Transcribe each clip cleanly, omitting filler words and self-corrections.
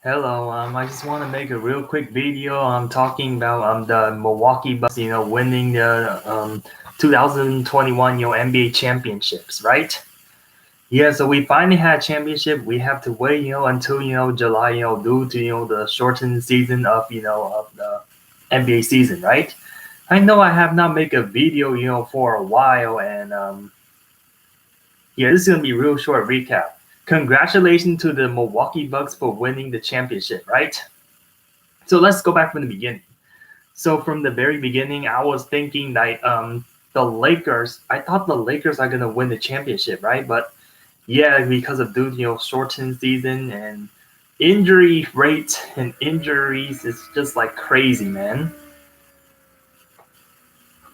Hello, I just want to make a real quick video. I'm talking about the Milwaukee Bucks, winning the 2021 NBA championships, right? Yeah, so we finally had a championship. We have to wait, until July, due to the shortened season of the NBA season, right? I know I have not made a video, for a while, and yeah, this is gonna be a real short recap. Congratulations to the Milwaukee Bucks for winning the championship, right? So let's go back from the beginning. So from the very beginning, I was thinking that the Lakers. I thought the Lakers are gonna win the championship, right? But yeah, because of shortened season and injury rates and injuries, it's just like crazy, man.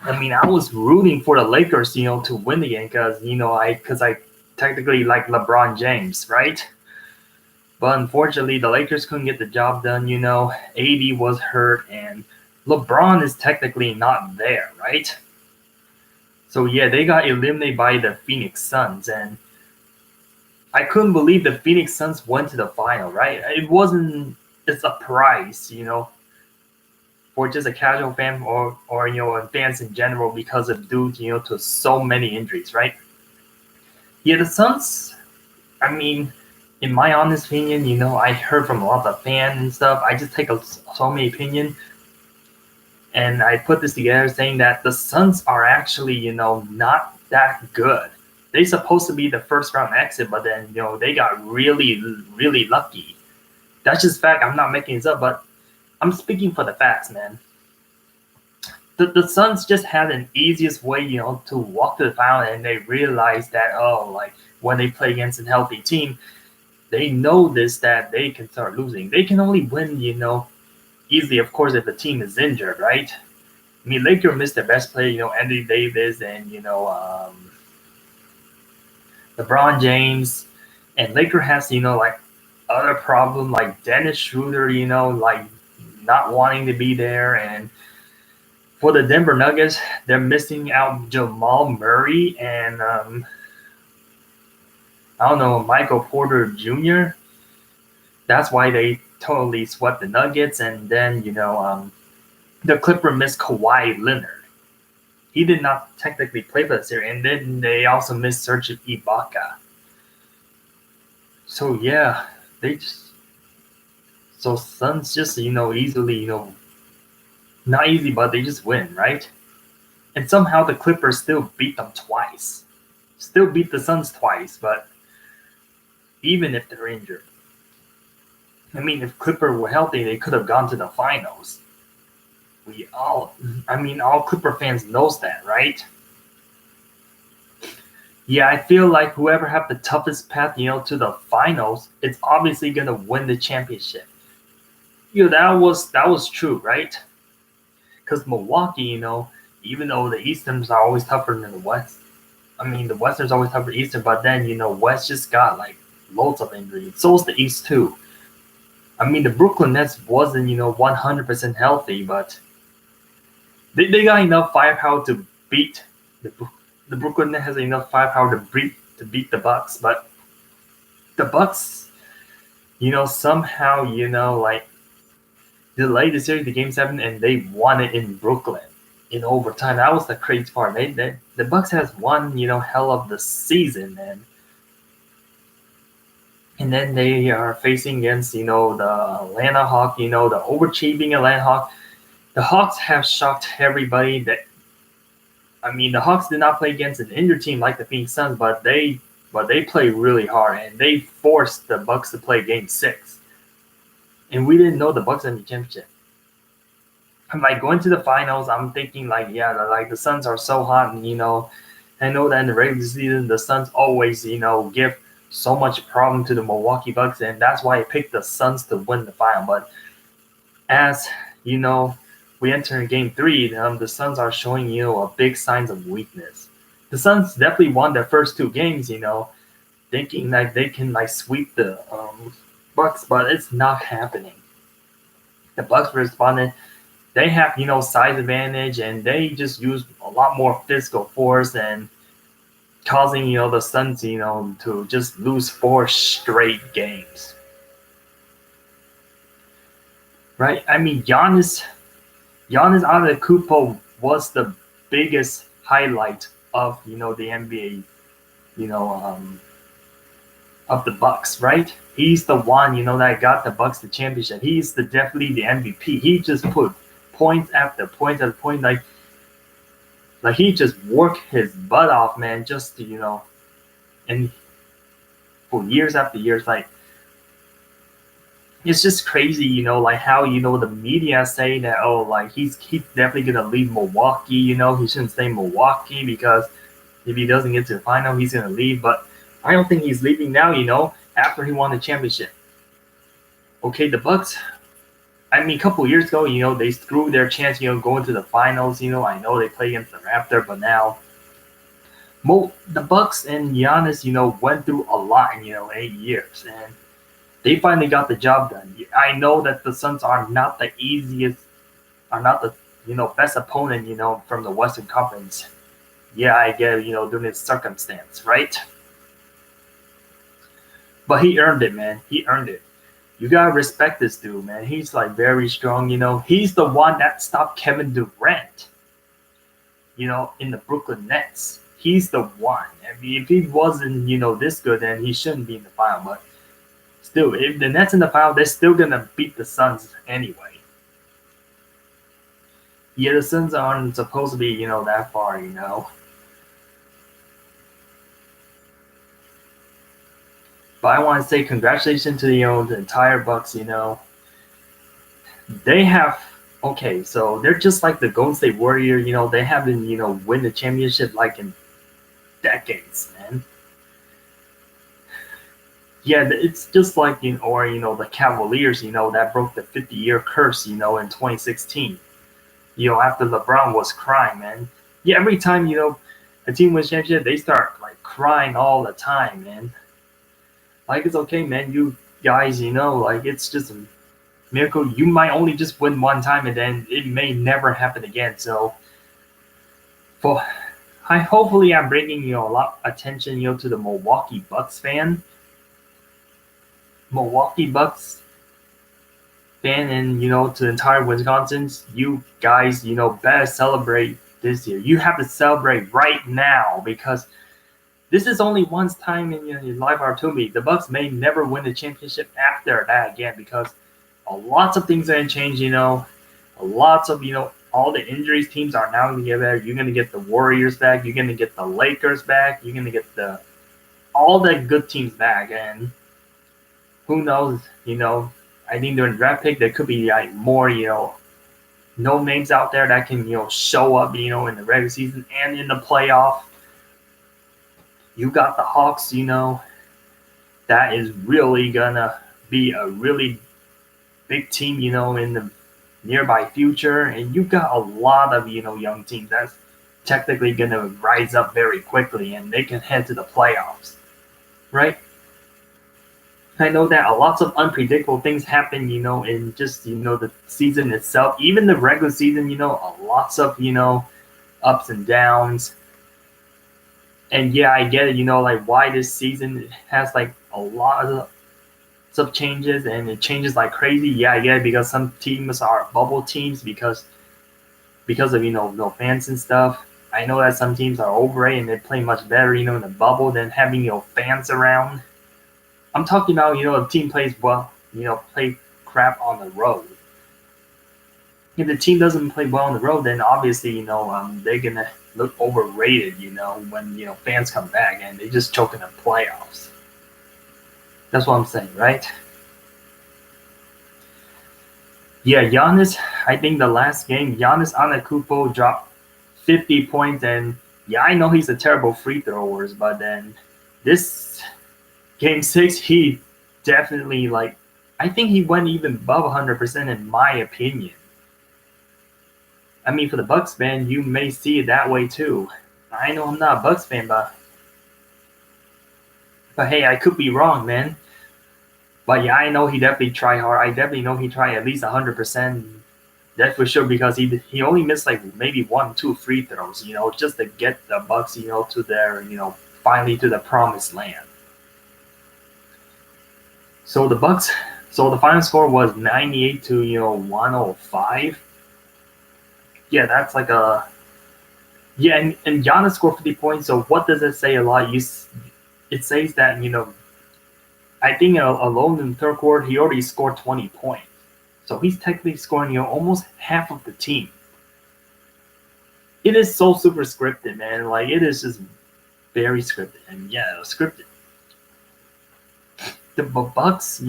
I mean, I was rooting for the Lakers, to win the game because I technically like LeBron James, right? But unfortunately, the Lakers couldn't get the job done. AD was hurt, and LeBron is technically not there, right? So yeah, they got eliminated by the Phoenix Suns, and I couldn't believe the Phoenix Suns went to the final, right? It wasn't a surprise, for just a casual fan or fans in general because of due to so many injuries, right? Yeah, the Suns. I mean, in my honest opinion, I heard from a lot of fans and stuff. I just take so many opinion, and I put this together saying that the Suns are actually, not that good. They supposed to be the first round exit, but then they got really, really lucky. That's just fact. I'm not making this up, but I'm speaking for the facts, man. The Suns just had an easiest way, to walk to the final, and they realized that like when they play against a healthy team, they know this that they can start losing. They can only win, easily, of course, if the team is injured, right? I mean, Lakers missed their best player, Anthony Davis and LeBron James, and Laker has like other problem like Dennis Schroeder, like not wanting to be there, and for the Denver Nuggets, they're missing out Jamal Murray and I don't know, Michael Porter Jr. That's why they totally swept the Nuggets, and then the Clipper missed Kawhi Leonard. He did not technically play for the series, and then they also missed Serge Ibaka. So yeah, they just so Suns just easily not easy, but they just win, right? And somehow the Clippers still beat them twice, still beat the Suns twice, but even if they're injured, I mean, if Clippers were healthy, they could have gone to the finals. All Clipper fans knows that, right? Yeah, I feel like whoever have the toughest path, to the finals, it's obviously gonna win the championship. That was true, right? Because Milwaukee, even though the Easterns are always tougher than the West, I mean the Western's always tougher than Eastern, but then West just got like loads of injuries. So is the East too. I mean the Brooklyn Nets wasn't 100% healthy, but they got enough firepower to beat the the Brooklyn Nets has enough firepower to beat the Bucks, but the Bucks, somehow like delayed the series to Game 7, and they won it in Brooklyn in overtime. That was the crazy part. The Bucks has won hell of the season, and then they are facing against the Atlanta Hawks, the overachieving Atlanta Hawks. The Hawks have shocked everybody. The Hawks did not play against an injured team like the Phoenix Suns, but they play really hard, and they forced the Bucks to play Game 6. And we didn't know the Bucks had the championship. I'm like going to the finals. I'm thinking like, yeah, like the Suns are so hot, and I know that in the regular season the Suns always give so much problem to the Milwaukee Bucks, and that's why I picked the Suns to win the final. But as we enter in Game 3, the Suns are showing a big signs of weakness. The Suns definitely won their first two games, thinking that they can like sweep the Bucks, but it's not happening. The Bucks responded. They have size advantage, and they just use a lot more physical force and causing the Suns to just lose four straight games. right? I mean, Giannis Antetokounmpo was the biggest highlight of the NBA, of the Bucks, right? He's the one that got the Bucks the championship. He's definitely the MVP. He just put point after point after point, like he just worked his butt off, man, just to and for years after years, like it's just crazy, like how the media say that, oh, like he's definitely gonna leave Milwaukee. He shouldn't stay in Milwaukee because if he doesn't get to the final, he's gonna leave. But I don't think he's leaving now. After he won the championship. Okay, the Bucks. I mean, a couple of years ago, they threw their chance, going to the finals. I know they play against the Raptor, but now the Bucks and Giannis, went through a lot in 8 years, and they finally got the job done. I know that the Suns are not the easiest, are not the best opponent, from the Western Conference. Yeah, I get it, during this circumstance, right? But he earned it, man. He earned it. You gotta respect this dude, man. He's like very strong, He's the one that stopped Kevin Durant, in the Brooklyn Nets. He's the one. I mean, if he wasn't, this good, then he shouldn't be in the final. But still, if the Nets in the final, they're still gonna beat the Suns anyway. Yeah, the Suns aren't supposed to be, that far. But I want to say congratulations to the entire Bucks. They have okay, so they're just like the Golden State Warrior. They haven't win the championship like in decades, man. Yeah, it's just like or the Cavaliers. That broke the 50-year curse. In 2016. After LeBron was crying, man. Yeah, every time a team wins championship, they start like crying all the time, man. Like it's okay, man. You guys, like it's just a miracle. You might only just win one time, and then it may never happen again. So, for hopefully I'm bringing a lot attention to the Milwaukee Bucks fan. Milwaukee Bucks fan, and to the entire Wisconsin, you guys, better celebrate this year. You have to celebrate right now because this is only one time in your life opportunity. The Bucks may never win the championship after that again because lots of things are going to change. Lots of all the injuries teams are now going to get better. You're going to get the Warriors back. You're going to get the Lakers back. You're going to get all the good teams back, and who knows? I think during draft pick there could be like more no names out there that can show up in the regular season and in the playoff. You got the Hawks, that is really gonna be a really big team, in the nearby future. And you got a lot of, young teams that's technically gonna rise up very quickly and they can head to the playoffs, right? I know that lots of unpredictable things happen, in just, the season itself. Even the regular season, lots of, ups and downs. And yeah, I get it, like why this season has like a lot of changes and it changes like crazy. Yeah, I get it because some teams are bubble teams because of no fans and stuff. I know that some teams are overrated and they play much better, in the bubble than having fans around. I'm talking about a team plays well, play crap on the road. If the team doesn't play well on the road, then obviously they're gonna look overrated, when fans come back and they just choke in the playoffs. That's what I'm saying, right? Yeah, Giannis. I think the last game, Giannis Antetokounmpo dropped 50 points, and yeah, I know he's a terrible free thrower, but then this game 6, he definitely I think he went even above 100% in my opinion. I mean, for the Bucks fan, you may see it that way too. I know I'm not a Bucks fan, but hey, I could be wrong, man. But yeah, I know he definitely tried hard. I definitely know he tried at least 100%. That's for sure because he only missed maybe 1-2 free throws, just to get the Bucks, to their, finally to the promised land. So the Bucks So the final score was 98 to 105. Yeah, that's like a yeah, and Giannis scored 50 points. So what does it say a lot? It says that I think alone in the third quarter he already scored 20 points. So he's technically scoring almost half of the team. It is so super scripted, man. Like it is just very scripted, and yeah, scripted. The Bucks,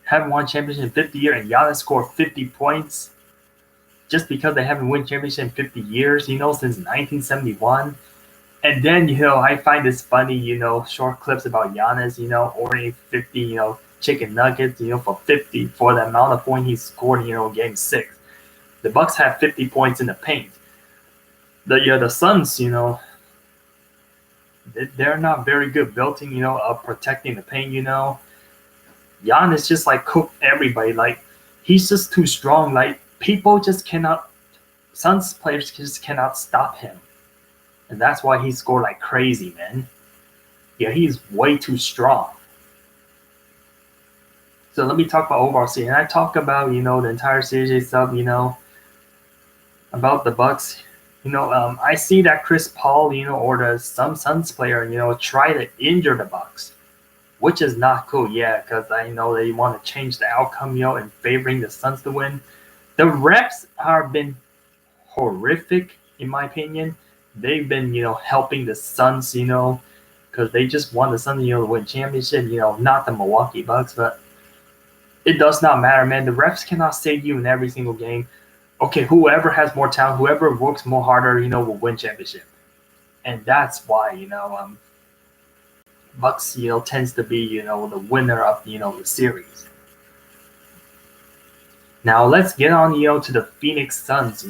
haven't won championship in 50 years, and Giannis scored 50 points just because they haven't won championship in 50 years, since 1971. And then, I find this funny, short clips about Giannis, ordering 50, chicken nuggets, for 50 for the amount of points he scored, game 6. The Bucks have 50 points in the paint. The Suns, they're not very good building, protecting the paint, Giannis just like cooked everybody. Like he's just too strong. Like people just cannot. Suns players just cannot stop him, and that's why he scored like crazy, man. Yeah, he's way too strong. So let me talk about overall series. And I talk about the entire series stuff. About the Bucks. I see that Chris Paul, or some Suns player, try to injure the Bucks, which is not cool. Yeah, because I know they want to change the outcome, and favoring the Suns to win. The refs have been horrific, in my opinion. They've been, helping the Suns, because they just want the Suns, to win championship. Not the Milwaukee Bucks, but it does not matter, man. The refs cannot save you in every single game. Okay, whoever has more talent, whoever works more harder, will win championship. And that's why, Bucks, tends to be, the winner of, the series. Now let's get on, to the Phoenix Suns,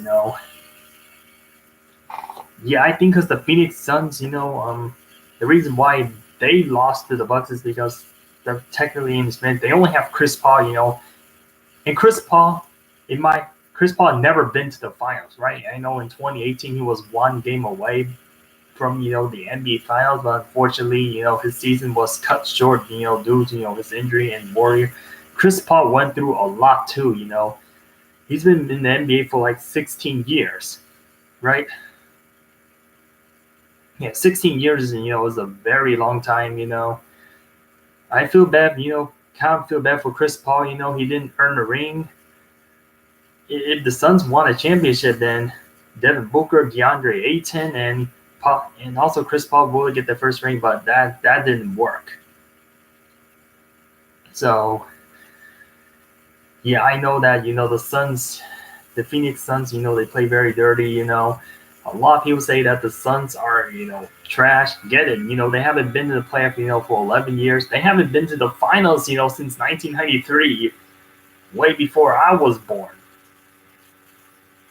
Yeah, I think because the Phoenix Suns, the reason why they lost to the Bucks is because they're technically in this man. They only have Chris Paul, and Chris Paul had never been to the finals, right? I know in 2018 he was one game away from the NBA Finals, but unfortunately, his season was cut short, due to his injury and Warrior. Chris Paul went through a lot too, He's been in the NBA for like 16 years, right? Yeah, 16 years, is a very long time, I feel bad, kind of feel bad for Chris Paul, he didn't earn a ring. If the Suns won a championship, then Devin Booker, DeAndre Ayton, and also Chris Paul will get the first ring, but that didn't work. So, yeah, I know that the Suns, the Phoenix Suns, they play very dirty. A lot of people say that the Suns are trash. Get it? They haven't been to the playoff for 11 years. They haven't been to the finals since 1993, way before I was born.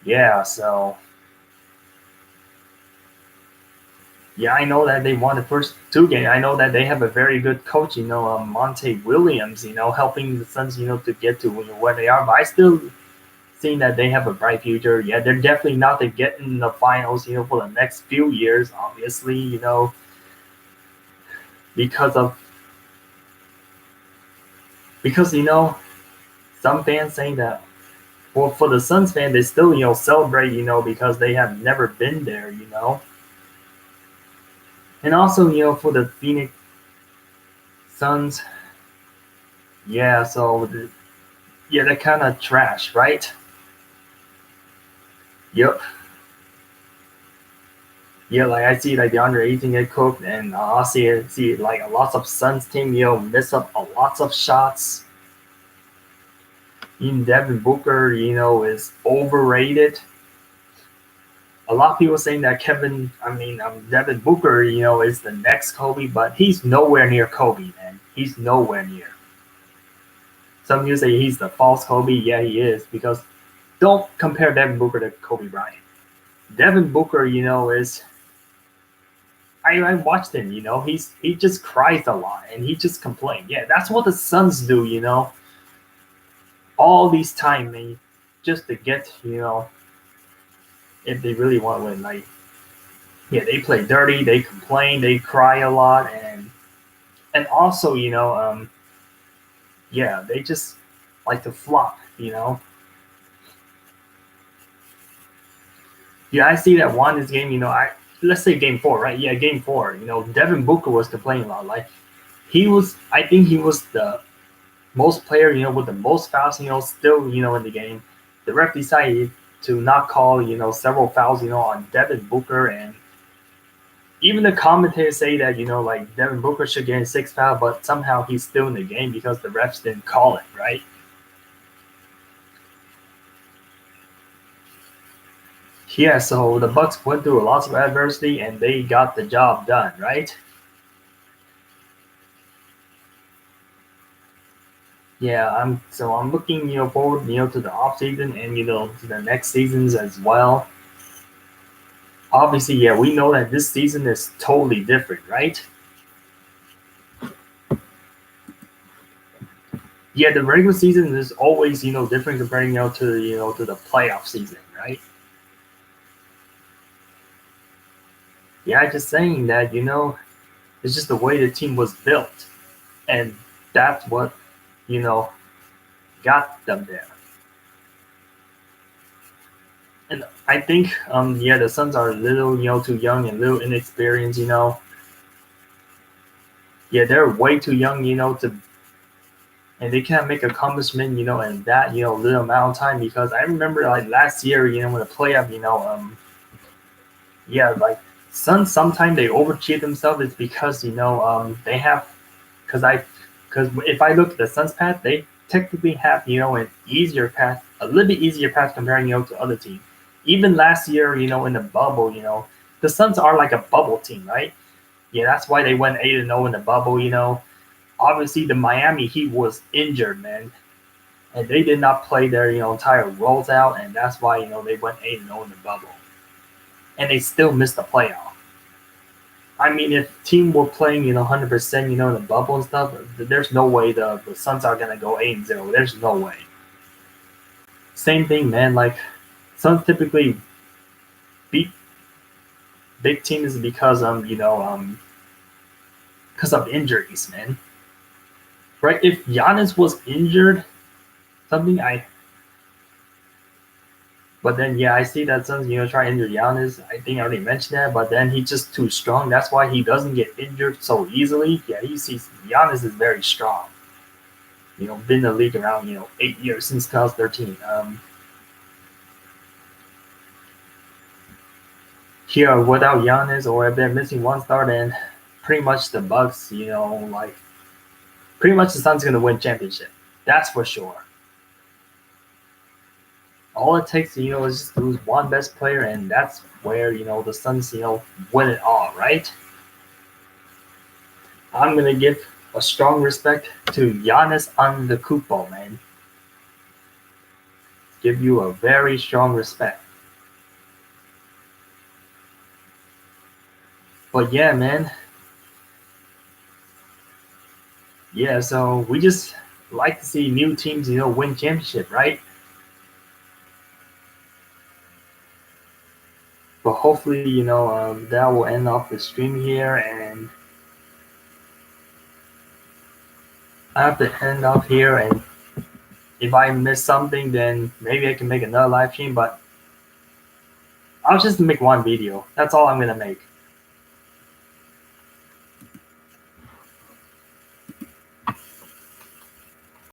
Yeah, so yeah, I know that they won the first 2 games. I know that they have a very good coach, Monte Williams, helping the Suns, to get to where they are. But I still think that they have a bright future. Yeah, they're definitely not to get in the finals, for the next few years, obviously, because some fans saying that. Well, for the Suns fan, they still, celebrate, because they have never been there, And also, for the Phoenix Suns, yeah, so, they're kind of trash, right? Yep. Yeah, like I see like DeAndre Ayton get cooked, and I see like a lots of Suns team, miss up a lots of shots. Even Devin Booker, is overrated. A lot of people saying that Devin Booker, is the next Kobe, but he's nowhere near Kobe, man. He's nowhere near. Some people say he's the false Kobe. Yeah, he is, because don't compare Devin Booker to Kobe Bryant. Devin Booker, is. I watched him, he just cries a lot and he just complains. Yeah, that's what the Suns do, all these time, man, just to get, if they really want to win. Like, yeah, they play dirty, they complain, they cry a lot, and also, Yeah, they just like to flop. Yeah, I see that one this game. I let's say game four, right? Yeah, game four. Devin Booker was complaining a lot. Like I think he was the most player, with the most fouls, still, in the game. The ref decided to not call, several fouls, on Devin Booker, and even the commentators say that, like Devin Booker should get a six foul, but somehow he's still in the game because the refs didn't call it, right? Yeah, so the Bucks went through lots of adversity and they got the job done, right? Yeah, I'm looking, forward, to the off season and to the next seasons as well. Obviously, yeah, we know that this season is totally different, right? Yeah, the regular season is always, different comparing, to the playoff season, right? Yeah, just saying that, it's just the way the team was built, and that's what, you know, got them there. And I think, yeah, the Suns are a little, too young and a little inexperienced. Yeah, they're way too young, and they can't make accomplishment, in that, little amount of time. Because I remember, like last year, when the playoff, yeah, like Suns sometimes they overachieve themselves. It's because they have, because if I look at the Suns path, they technically have an easier path, a little bit easier path comparing to other teams. Even last year, in the bubble, the Suns are like a bubble team, right? Yeah, that's why they went 8-0 in the bubble. Obviously the Miami Heat was injured, man, and they did not play their entire roles out, and that's why they went 8-0 in the bubble, and they still missed the playoff. I mean, if team were playing 100%, in the bubble and stuff, there's no way the Suns are gonna go 8-0. There's no way. Same thing, man. Like Suns typically beat big teams because because of injuries, man. Right? If Giannis was injured, something I but then yeah, I see that Suns try to injure Giannis. I think I already mentioned that, but then he's just too strong. That's why he doesn't get injured so easily. Yeah, you see, Giannis is very strong. Been in the league around 8 years since 2013. Here without Giannis, or if they're missing one star, then pretty much the Bucks, like pretty much the Suns gonna win championship. That's for sure. All it takes, is just to lose one best player, and that's where the Suns, win it all, right? I'm gonna give a strong respect to Giannis Antetokounmpo, man. Give you a very strong respect. But yeah, man. Yeah, so we just like to see new teams, win championship, right? But hopefully, that will end off the stream here, and I have to end off here. And if I miss something, then maybe I can make another live stream. But I'll just make one video. That's all I'm gonna make.